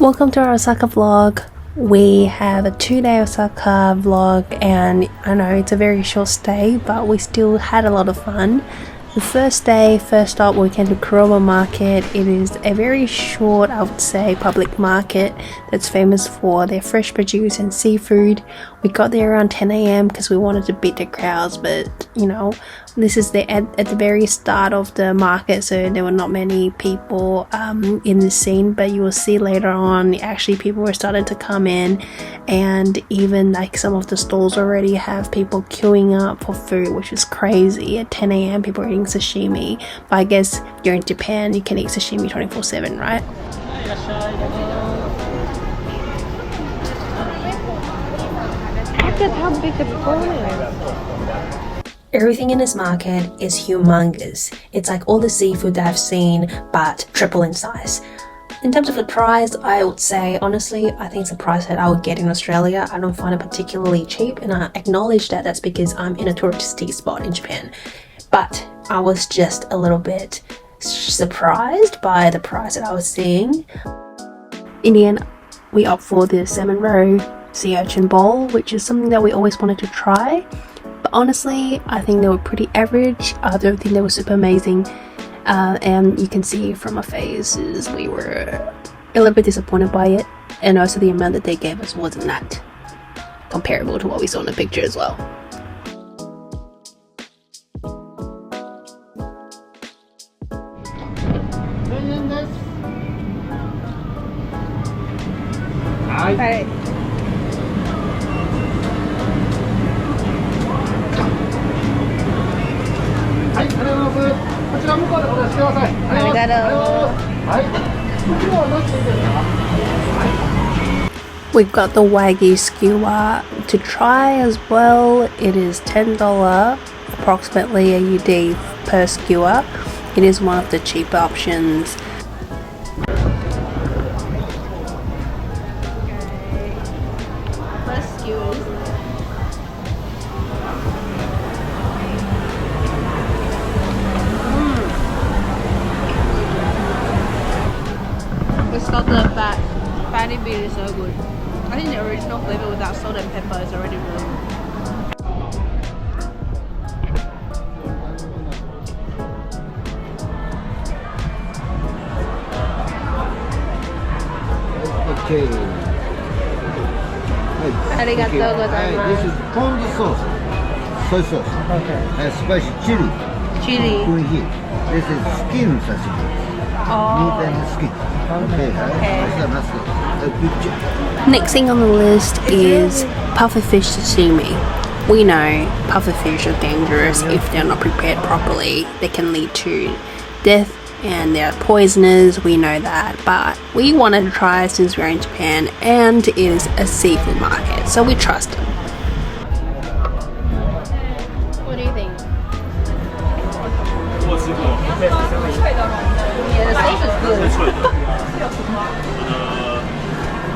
Welcome to our Osaka vlog. We have a 2-day Osaka vlog, and I know it's a very short stay, but we still had a lot of fun. The first day, first up, we came to Kuromon market. It is a very short, I would say, public market that's famous for their fresh produce and seafood. We got there around 10 AM because we wanted to beat the crowds, but you know, this is at the very start of the market, so there were not many people in the scene, but you will see later on actually people were starting to come in, and even like some of the stalls already have people queuing up for food, which is crazy. At 10 AM people are eating sashimi, but I guess you're in Japan, you can eat sashimi 24/7, right? Look at how big the prawn is. Everything in this market is humongous. It's like all the seafood that I've seen, but triple in size. In terms of the price, I would say, honestly, I think it's a price that I would get in Australia. I don't find it particularly cheap, and I acknowledge that that's because I'm in a touristy spot in Japan. But I was just a little bit surprised by the price that I was seeing. In the end, we opt for the salmon roe sea urchin bowl, which is something that we always wanted to try. But honestly, I think they were pretty average. I don't think they were super amazing. And you can see from our faces, we were a little bit disappointed by it. And also the amount that they gave us wasn't that comparable to what we saw in the picture as well. Hi. We've got the Wagyu skewer to try as well. It is $10, approximately AUD per skewer. It is one of the cheaper options. First skewers. It's got the fatty bit is so good. I think the original flavor without salt and pepper is already really good. Okay. Arigatou gozaimasu. This is pond sauce, soy sauce. Okay. And spicy chili. Chili. Put here. This is skin sashimi. Meat and skin. Okay. Next thing on the list is pufferfish sashimi. We know pufferfish are dangerous if they're not prepared properly. They can lead to death and they're poisonous, we know that, but we wanted to try it since we're in Japan and it is a seafood market, so we trust them. What do you think? Yeah, the steak is good.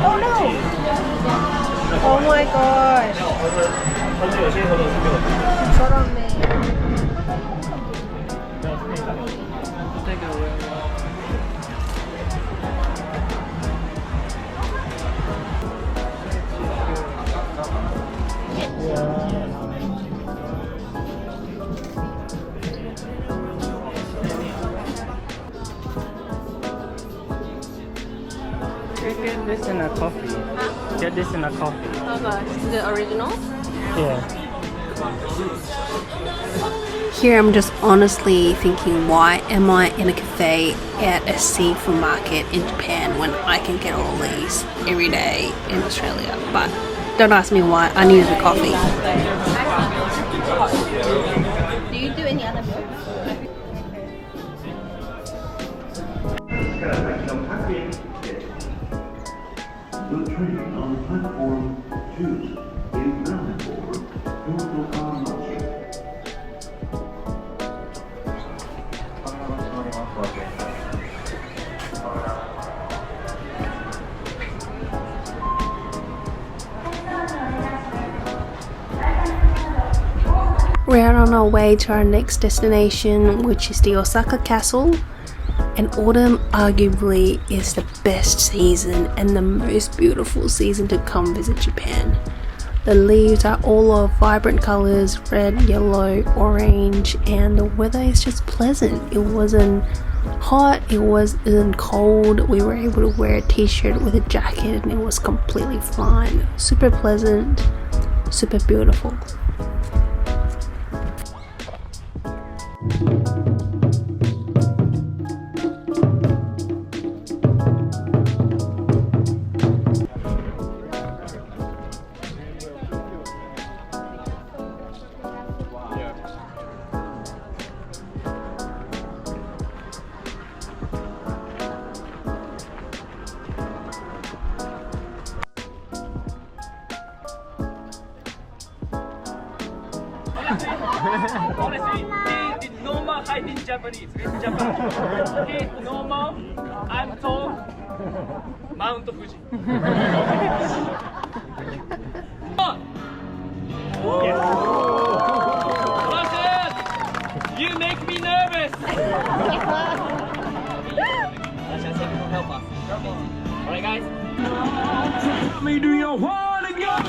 Oh no! Oh my gosh! Get this in a coffee. Huh? Get this in a coffee. Okay, the original? Yeah. Here I'm just honestly thinking, why am I in a cafe at a seafood market in Japan when I can get all these every day in Australia? But don't ask me why, I needed a coffee. Do you do any other milk? The train on platform 2 is bound for Dotonbori. We're on our way to our next destination, which is the Osaka Castle. And autumn arguably is the best season and the most beautiful season to come visit Japan. The leaves are all of vibrant colors, red, yellow, orange, and the weather is just pleasant. It wasn't hot, it wasn't cold. We were able to wear a t-shirt with a jacket and it was completely fine. Super pleasant, super beautiful. Honestly, he did normal height in Japanese, in Japan. He normal, I'm tall, Mount Fuji. Russian, you make me nervous. Help us. Alright guys. Let me do your one again.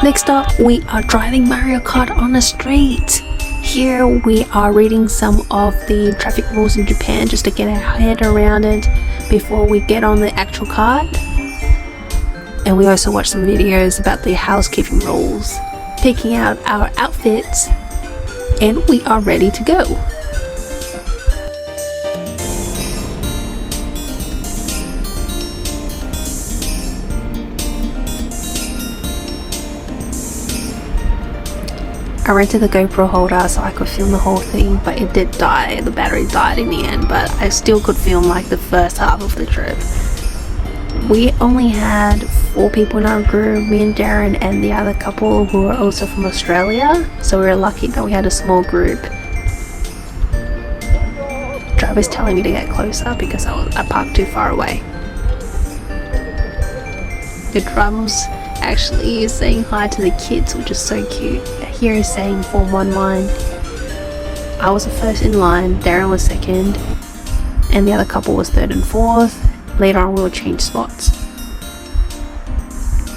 Next up, we are driving Mario Kart on the street. Here we are reading some of the traffic rules in Japan just to get our head around it before we get on the actual kart. And we also watch some videos about the housekeeping rules, picking out our outfits, and we are ready to go. I rented the GoPro holder so I could film the whole thing, but it did die. The battery died in the end, but I still could film like the first half of the trip. We only had 4 people in our group, me and Darren and the other couple who were also from Australia, so we were lucky that we had a small group. The driver's telling me to get closer because I parked too far away. The drums actually is saying hi to the kids, which is so cute. Here is saying form 1 line. I was the first in line, Darren was second, and the other couple was 3rd and 4th. Later on we'll change spots.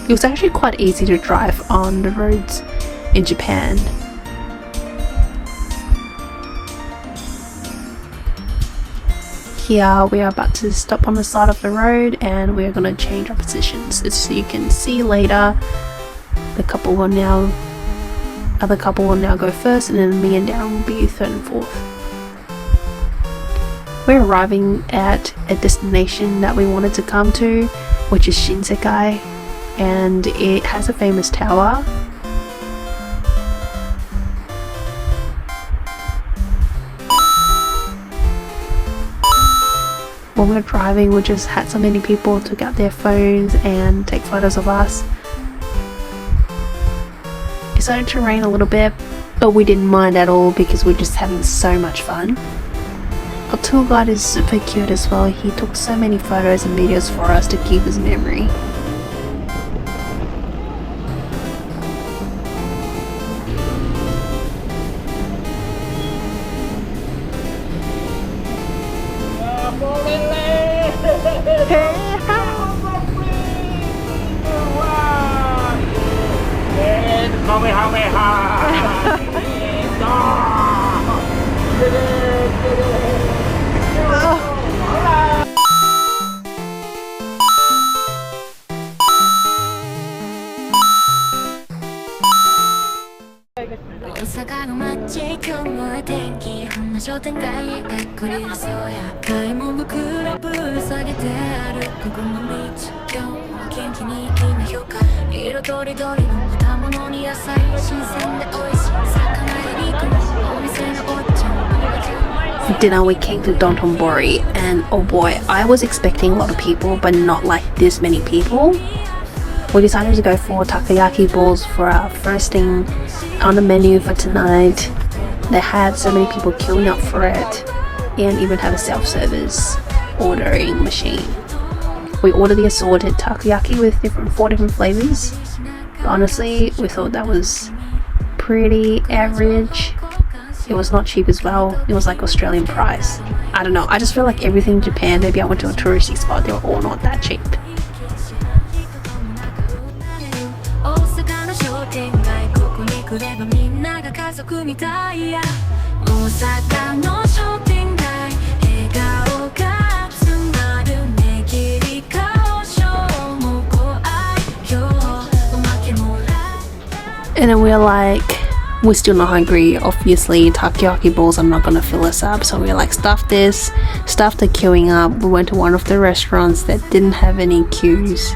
It was actually quite easy to drive on the roads in Japan. Here we are about to stop on the side of the road and we're going to change our positions. As you can see later, the other couple will now go first, and then me and Darren will be 3rd and 4th. We're arriving at a destination that we wanted to come to, which is Shinsekai, and it has a famous tower. When we were driving, we just had so many people took out their phones and take photos of us. It started to rain a little bit, but we didn't mind at all because we're just having so much fun. Our tour guide is super cute as well. He took so many photos and videos for us to keep his memory. Osaka の街、今日も天気こんな商店街へ隠れるそうや買い物袋ぶら下げて歩くこの道今日も元気にいいな評価色とりどりの果物に野菜新鮮で美味しい魚や肉お店のおっちゃん Dinner we came to Dotonbori, and oh boy, I was expecting a lot of people but not like this many people. We decided to go for takoyaki balls for our first thing on the menu for tonight. They had so many people queuing up for it and even have a self-service ordering machine. We ordered the assorted takoyaki with 4 different flavors. But honestly, we thought that was pretty average. It was not cheap as well. It was like Australian price. I don't know, I just feel like everything in Japan, maybe I went to a touristy spot, they were all not that cheap. And then we're like, we're still not hungry. Obviously, takoyaki balls are not gonna fill us up, so we're like, stuff this, stuff the queuing up. We went to one of the restaurants that didn't have any queues.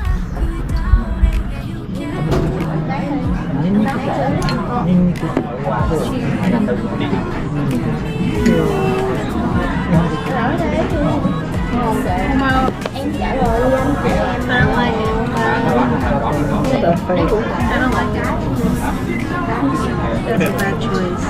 That's a bad choice.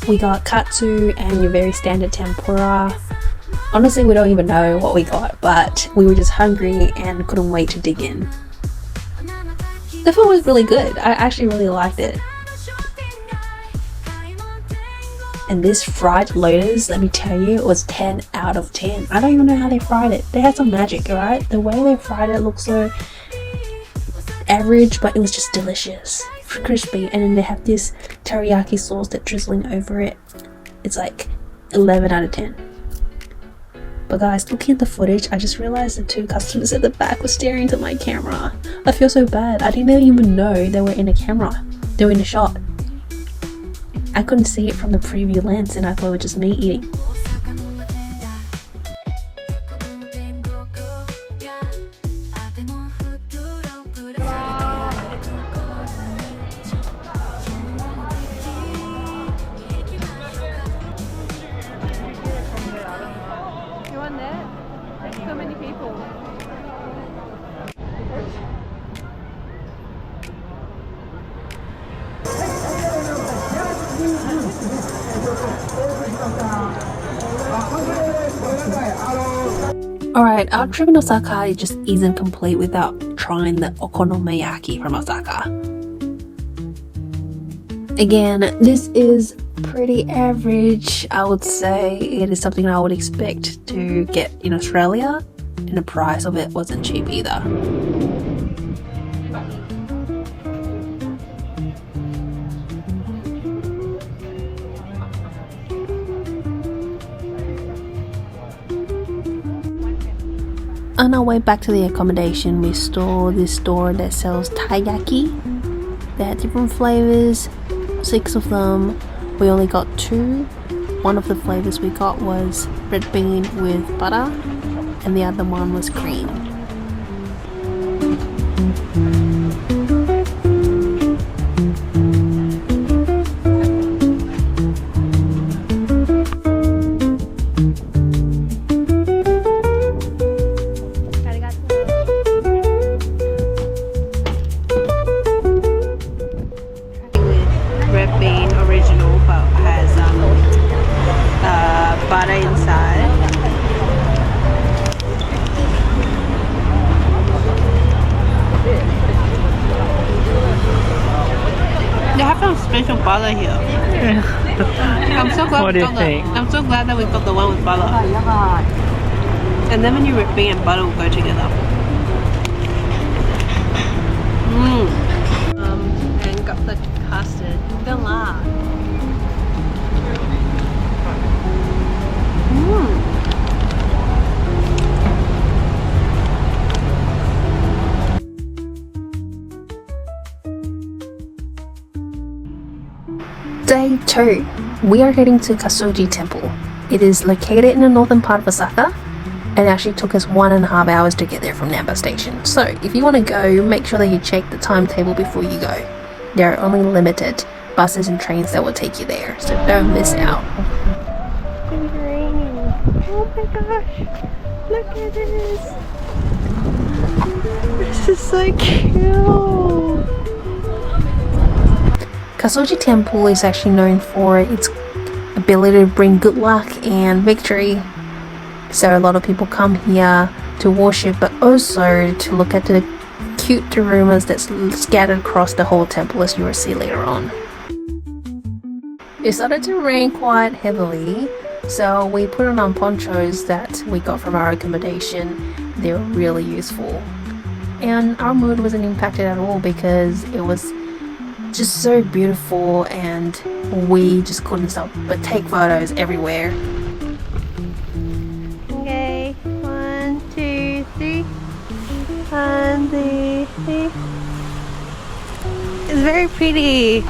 We got katsu and your very standard tempura. Honestly, we don't even know what we got, but we were just hungry and couldn't wait to dig in. The food was really good. I actually really liked it. And this fried lotus, let me tell you, it was 10 out of 10. I don't even know how they fried it. They had some magic, alright? The way they fried it looks so average, but it was just delicious. Crispy, and then they have this teriyaki sauce that's drizzling over it. It's like 11 out of 10. But guys, looking at the footage, I just realized the 2 customers at the back were staring into my camera. I feel so bad. I didn't even know they were in a camera. They were in a shot. I couldn't see it from the preview lens and I thought it was just me eating. You want that? There's so many people. Alright, our trip in Osaka just isn't complete without trying the okonomiyaki from Osaka. Again, this is pretty average. I would say it is something I would expect to get in Australia, and the price of it wasn't cheap either. On our way back to the accommodation, we saw this store that sells taiyaki. They had different flavors, 6 of them. We only got 2. One of the flavors we got was red bean with butter, and the other one was cream. Butter inside. They have some special butter here. I'm so glad What do you think? I'm so glad that we got the one with butter. And then when you rip bean and butter will go together. And got the custard. Day 2. We are heading to Katsuoji Temple. It is located in the northern part of Osaka, and it actually took us 1.5 hours to get there from Namba Station. So if you want to go, make sure that you check the timetable before you go. There are only limited buses and trains that will take you there, so don't miss out. It's raining. Oh my gosh, look at this. This is so cute. Katsuoji Temple is actually known for its ability to bring good luck and victory. So a lot of people come here to worship, but also to look at the cute darumas that's scattered across the whole temple, as you will see later on. It started to rain quite heavily, so we put on ponchos that we got from our accommodation. They were really useful. And our mood wasn't impacted at all because it was just so beautiful and we just couldn't stop but take photos everywhere. Okay, 1, 2, 3. 1, 2, 3. It's very pretty.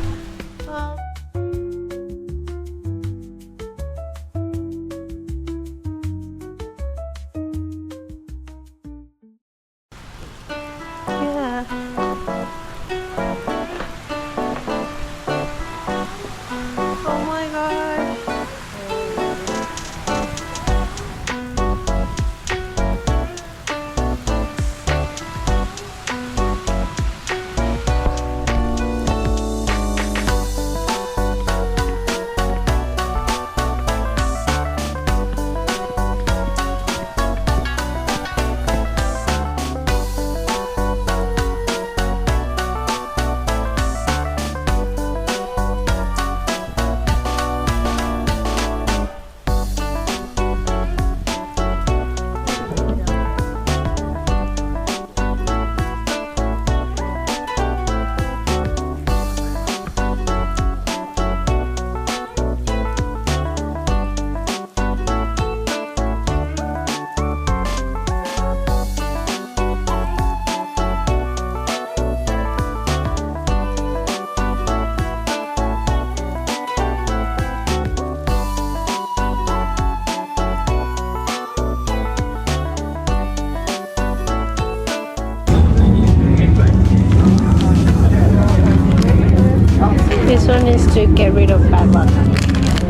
This one is to get rid of bad luck.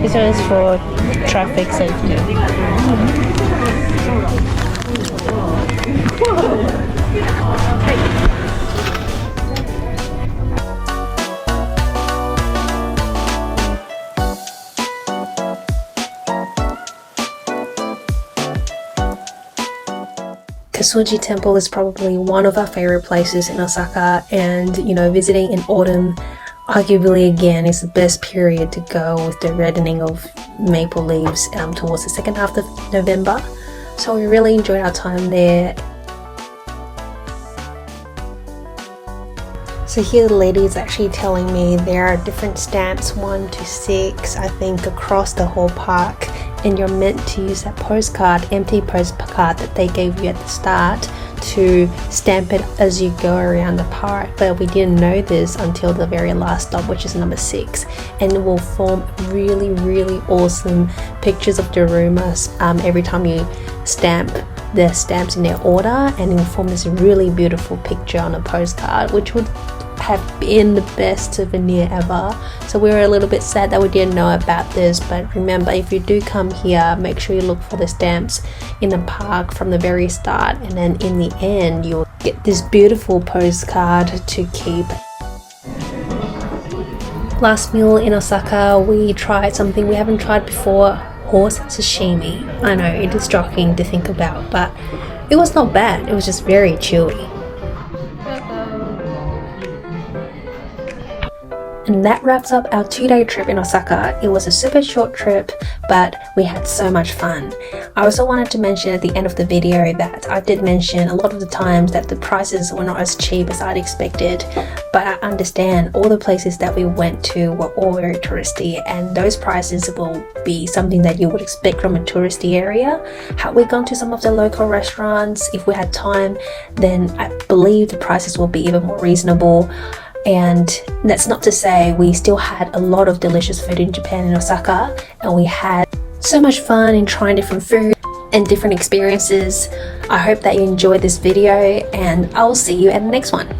This one is for traffic safety. Katsuoji Temple is probably one of our favorite places in Osaka, and visiting in autumn arguably again is the best period to go with the reddening of maple leaves towards the second half of November. So we really enjoyed our time there. So here the lady is actually telling me there are different stamps, 1 to 6 I think, across the whole park, and you're meant to use that empty postcard that they gave you at the start to stamp it as you go around the park. But we didn't know this until the very last stop, which is number 6, and it will form really awesome pictures of darumas every time you stamp the stamps in their order, and it will form this really beautiful picture on a postcard, which would have been the best souvenir ever. So we were a little bit sad that we didn't know about this, but remember, if you do come here, make sure you look for the stamps in the park from the very start, and then in the end you'll get this beautiful postcard to keep. Last meal in Osaka, we tried something we haven't tried before, horse sashimi. I know it is shocking to think about, but it was not bad. It was just very chewy. And that wraps up our 2-day trip in Osaka. It was a super short trip, but we had so much fun. I also wanted to mention at the end of the video that I did mention a lot of the times that the prices were not as cheap as I'd expected, but I understand all the places that we went to were all very touristy, and those prices will be something that you would expect from a touristy area. Had we gone to some of the local restaurants, if we had time, then I believe the prices will be even more reasonable. And that's not to say we still had a lot of delicious food in Japan in Osaka, and we had so much fun in trying different food and different experiences. I hope that you enjoyed this video, and I'll see you at the next one.